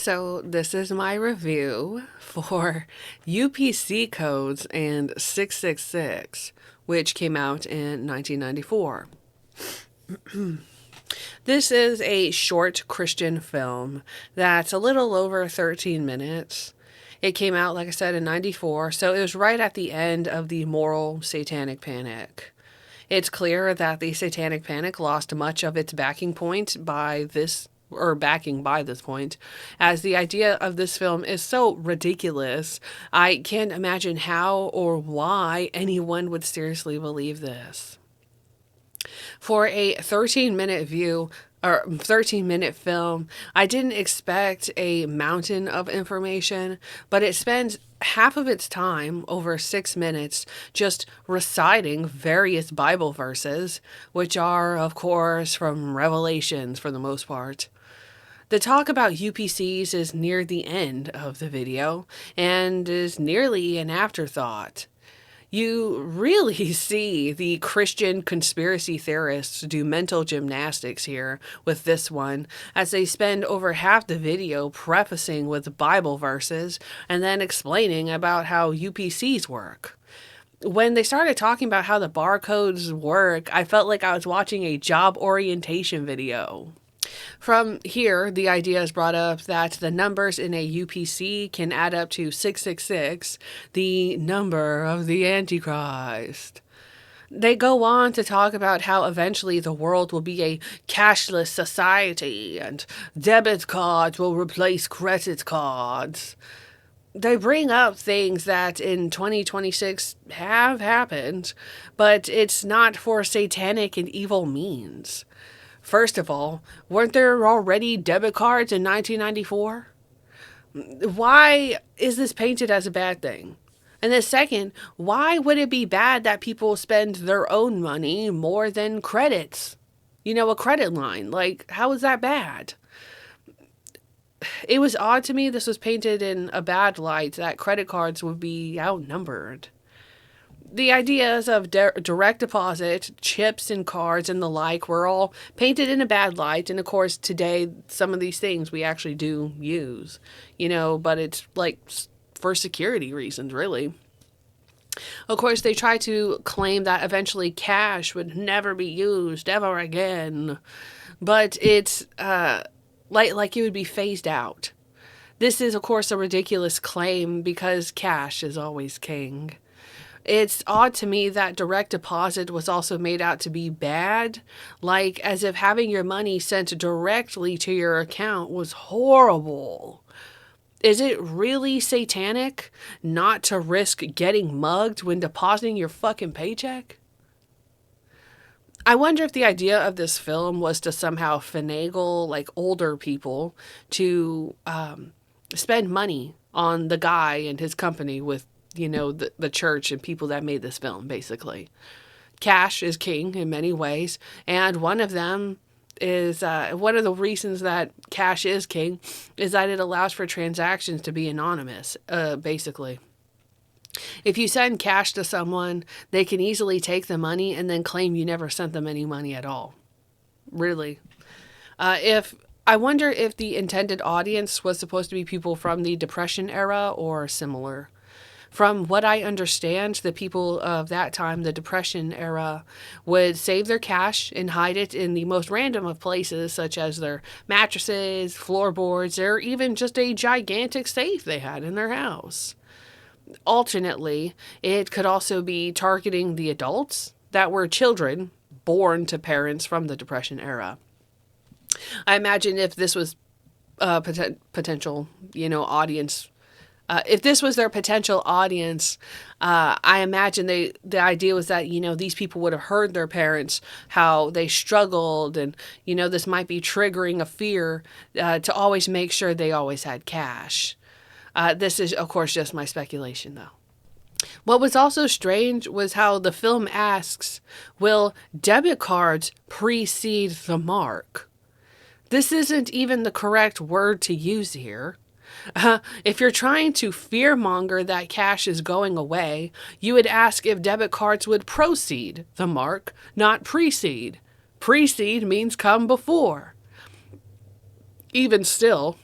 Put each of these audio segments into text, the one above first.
So, this is my review for UPC Codes and 666, which came out in 1994. This is a short Christian film that's a little over 13 minutes. It came out, like I said, in 94, so it was right at the end of the moral satanic panic. It's clear that the satanic panic lost much of its backing by this point, as the idea of this film is so ridiculous. I can't imagine how or why anyone would seriously believe this. For a 13-minute view, or 13-minute film, I didn't expect a mountain of information, but it spends half of its time, over 6 minutes, just reciting various Bible verses, which are, of course, from Revelations for the most part. The talk about UPCs is near the end of the video and is nearly an afterthought. You really see the Christian conspiracy theorists do mental gymnastics here with this one, as they spend over half the video prefacing with Bible verses and then explaining about how UPCs work. When they started talking about how the barcodes work, I felt like I was watching a job orientation video. From here, the idea is brought up that the numbers in a UPC can add up to 666, the number of the Antichrist. They go on to talk about how eventually the world will be a cashless society and debit cards will replace credit cards. They bring up things that in 2026 have happened, but it's not for satanic and evil means. First of all, weren't there already debit cards in 1994? Why is this painted as a bad thing? And then second, why would it be bad that people spend their own money more than credits? A credit line. Like, how is that bad? It was odd to me this was painted in a bad light, that credit cards would be outnumbered. The ideas of direct deposit, chips and cards and the like were all painted in a bad light. And of course, today, some of these things we actually do use, but it's like for security reasons, really. Of course, they try to claim that eventually cash would never be used ever again, but it's like it would be phased out. This is, of course, a ridiculous claim because cash is always king. It's odd to me that direct deposit was also made out to be bad, like as if having your money sent directly to your account was horrible. Is it really satanic not to risk getting mugged when depositing your fucking paycheck? I wonder if the idea of this film was to somehow finagle like older people to spend money on the guy and his company with the church and people that made this film, basically. Cash is king in many ways, and one of them is one of the reasons that cash is king is that it allows for transactions to be anonymous, basically. If you send cash to someone, they can easily take the money and then claim you never sent them any money at all. Really. If I wonder if the intended audience was supposed to be people from the Depression era or similar. From what I understand, the people of that time, the Depression era, would save their cash and hide it in the most random of places, such as their mattresses, floorboards, or even just a gigantic safe they had in their house. Alternately, it could also be targeting the adults that were children born to parents from the Depression era. I imagine if this was a potential, audience. If this was their potential audience, I imagine the idea was that, these people would have heard their parents, how they struggled, and, this might be triggering a fear to always make sure they always had cash. This is, of course, just my speculation, though. What was also strange was how the film asks, will debit cards precede the mark? This isn't even the correct word to use here. If you're trying to fearmonger that cash is going away, you would ask if debit cards would proceed the mark, not precede. Precede means come before. Even still,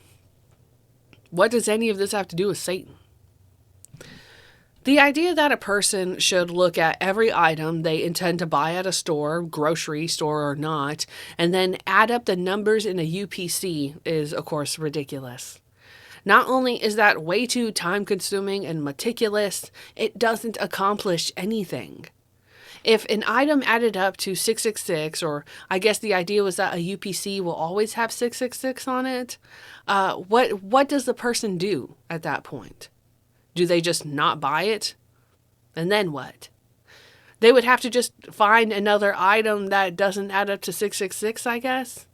What does any of this have to do with Satan? The idea that a person should look at every item they intend to buy at a store, grocery store or not, and then add up the numbers in a UPC is, of course, ridiculous. Not only is that way too time consuming and meticulous, it doesn't accomplish anything. If an item added up to 666, or I guess the idea was that a UPC will always have 666 on it, what does the person do at that point? Do they just not buy it? And then what? They would have to just find another item that doesn't add up to 666, I guess?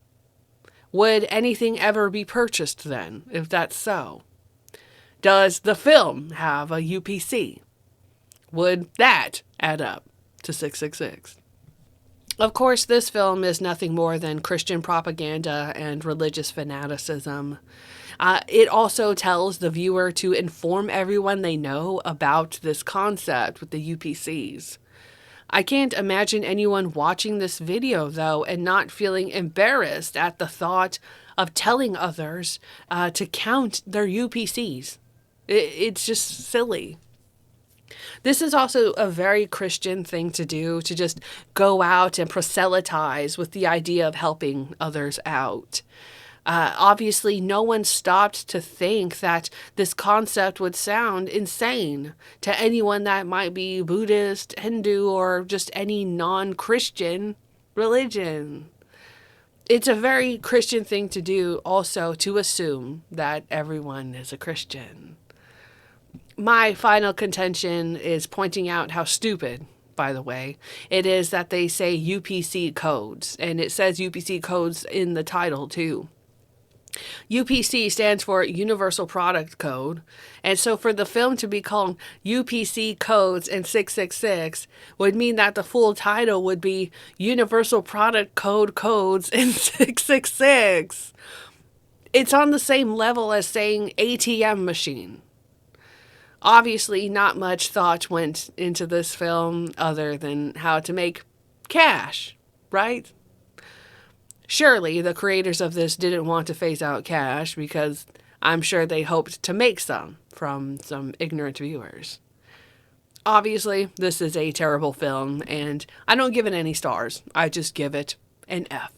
Would anything ever be purchased then, if that's so? Does the film have a UPC? Would that add up to 666? Of course, this film is nothing more than Christian propaganda and religious fanaticism. It also tells the viewer to inform everyone they know about this concept with the UPCs. I can't imagine anyone watching this video, though, and not feeling embarrassed at the thought of telling others to count their UPCs. It's just silly. This is also a very Christian thing to do, to just go out and proselytize with the idea of helping others out. Obviously, no one stopped to think that this concept would sound insane to anyone that might be Buddhist, Hindu, or just any non-Christian religion. It's a very Christian thing to do also to assume that everyone is a Christian. My final contention is pointing out how stupid, by the way, it is that they say UPC codes, and it says UPC codes in the title too. UPC stands for Universal Product Code, and so for the film to be called UPC Codes and 666 would mean that the full title would be Universal Product Code Codes and 666. It's on the same level as saying ATM machine. Obviously, not much thought went into this film other than how to make cash, right? Surely the creators of this didn't want to phase out cash because I'm sure they hoped to make some from some ignorant viewers. Obviously, this is a terrible film, and I don't give it any stars. I just give it an F.